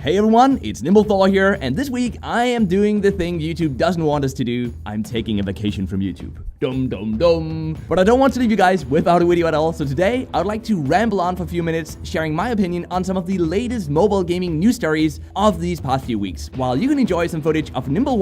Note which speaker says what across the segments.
Speaker 1: Hey everyone, it's NimbleThor here, and this week I am doing the thing YouTube doesn't want us to do. I'm taking a vacation from YouTube. Dum dum dum. But I don't want to leave you guys without a video at all, so today I would like to ramble on for a few minutes, sharing my opinion on some of the latest mobile gaming news stories of these past few weeks, while you can enjoy some footage of Nimble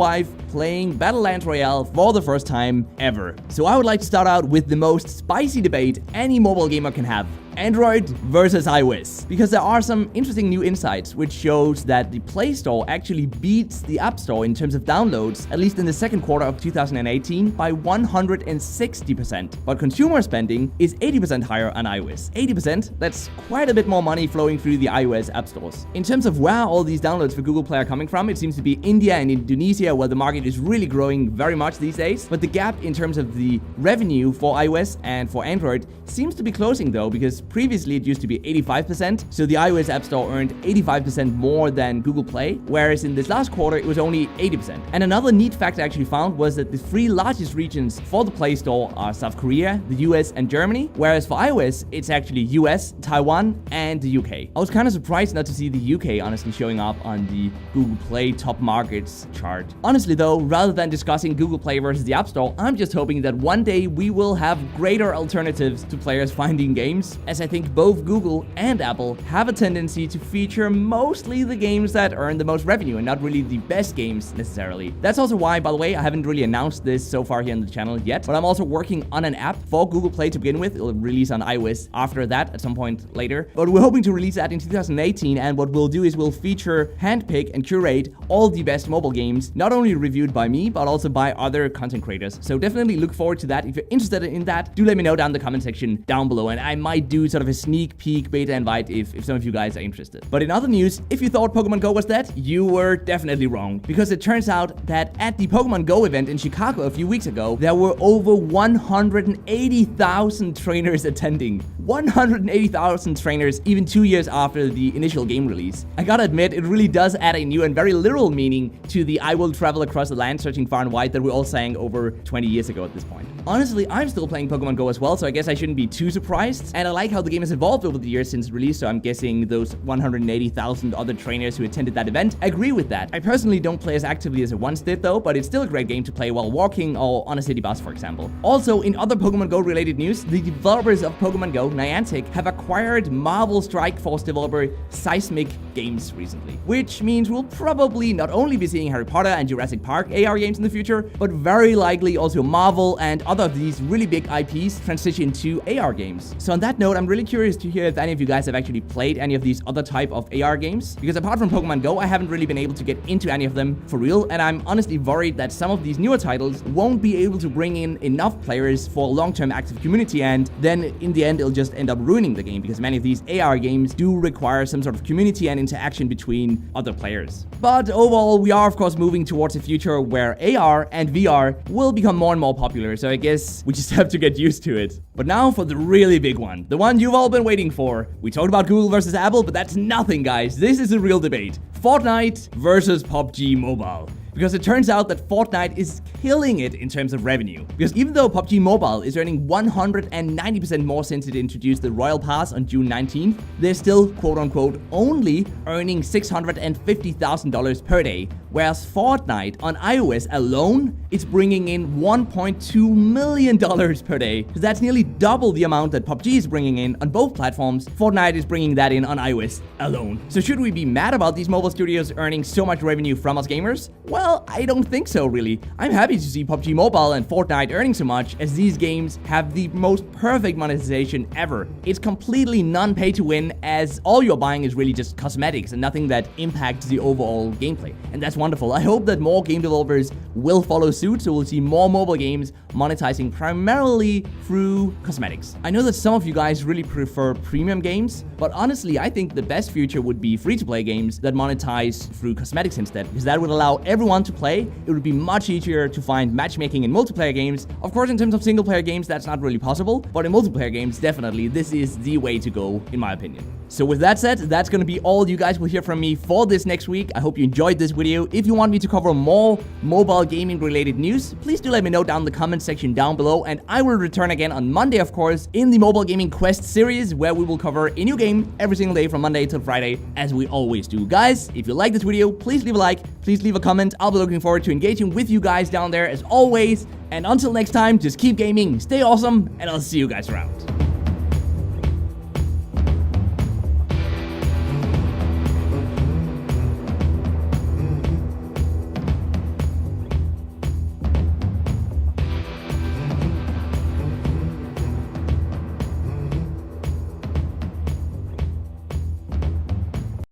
Speaker 1: playing Battlelands Royale for the first time ever. So I would like to start out with the most spicy debate any mobile gamer can have. Android versus iOS, because there are some interesting new insights which shows that the Play Store actually beats the App Store in terms of downloads, at least in the second quarter of 2018, by 160%. But consumer spending is 80% higher on iOS. 80%, that's quite a bit more money flowing through the iOS app stores. In terms of where all these downloads for Google Play are coming from, it seems to be India and Indonesia, where the market is really growing very much these days. But the gap in terms of the revenue for iOS and for Android seems to be closing though, because previously it used to be 85%, so the iOS App Store earned 85% more than Google Play, whereas in this last quarter it was only 80%. And another neat fact I actually found was that the three largest regions for the Play Store are South Korea, the US, and Germany, whereas for iOS it's actually US, Taiwan, and the UK. I was kind of surprised not to see the UK honestly showing up on the Google Play top markets chart. Honestly though, rather than discussing Google Play versus the App Store, I'm just hoping that one day we will have greater alternatives to players finding games, as I think both Google and Apple have a tendency to feature mostly the games that earn the most revenue and not really the best games necessarily. That's also why, by the way, I haven't really announced this so far here on the channel yet, but I'm also working on an app for Google Play to begin with. It'll release on iOS after that at some point later, but we're hoping to release that in 2018, and what we'll do is we'll feature, handpick, and curate all the best mobile games, not only reviewed by me, but also by other content creators. So definitely look forward to that. If you're interested in that, do let me know down in the comment section down below, and I might do sort of a sneak peek beta invite if some of you guys are interested. But in other news, if you thought Pokemon Go was dead, you were definitely wrong, because it turns out that at the Pokemon Go event in Chicago a few weeks ago, there were over 180,000 trainers attending. 180,000 trainers even 2 years after the initial game release. I gotta admit, it really does add a new and very literal meaning to the "I will travel across the land searching far and wide" that we all sang over 20 years ago at this point. Honestly, I'm still playing Pokemon Go as well, so I guess I shouldn't be too surprised. And I like how the game has evolved over the years since release, so I'm guessing those 180,000 other trainers who attended that event agree with that. I personally don't play as actively as I once did though, but it's still a great game to play while walking or on a city bus, for example. Also, in other Pokemon Go related news, the developers of Pokemon Go, Niantic, have acquired Marvel Strike Force developer Seismic Games recently, which means we'll probably not only be seeing Harry Potter and Jurassic Park AR games in the future, but very likely also Marvel and other of these really big IPs transition to AR games. So on that note, I'm really curious to hear if any of you guys have actually played any of these other type of AR games, because apart from Pokemon Go, I haven't really been able to get into any of them for real, and I'm honestly worried that some of these newer titles won't be able to bring in enough players for a long-term active community, and then in the end it'll just end up ruining the game, because many of these AR games do require some sort of community and interaction between other players. But overall, we are of course moving towards a future where AR and VR will become more and more popular, so I guess we just have to get used to it. But now for the really big one, the one you've all been waiting for. We talked about Google versus Apple, but that's nothing, guys. This is a real debate. Fortnite versus PUBG Mobile. Because it turns out that Fortnite is killing it in terms of revenue. Because even though PUBG Mobile is earning 190% more since it introduced the Royal Pass on June 19th, they're still, quote-unquote, only earning $650,000 per day. Whereas Fortnite on iOS alone is bringing in $1.2 million per day. So that's nearly double the amount that PUBG is bringing in on both platforms. Fortnite is bringing that in on iOS alone. So should we be mad about these mobile studios earning so much revenue from us gamers? Well, I don't think so, really. I'm happy to see PUBG Mobile and Fortnite earning so much, as these games have the most perfect monetization ever. It's completely non-pay to win, as all you're buying is really just cosmetics and nothing that impacts the overall gameplay. And that's wonderful. I hope that more game developers will follow suit, so we'll see more mobile games monetizing primarily through cosmetics. I know that some of you guys really prefer premium games, but honestly, I think the best future would be free-to-play games that monetize through cosmetics instead, because that would allow everyone to play. It would be much easier to find matchmaking in multiplayer games. Of course, in terms of single player games, that's not really possible, but in multiplayer games, definitely, this is the way to go, in my opinion. So with that said, that's gonna be all you guys will hear from me for this next week. I hope you enjoyed this video. If you want me to cover more mobile gaming related news, please do let me know down in the comment section down below, and I will return again on Monday, of course, in the Mobile Gaming Quest series, where we will cover a new game every single day from Monday till Friday, as we always do. Guys, if you like this video, please leave a like, please leave a comment. I'll be looking forward to engaging with you guys down there as always. And until next time, just keep gaming, stay awesome, and I'll see you guys around.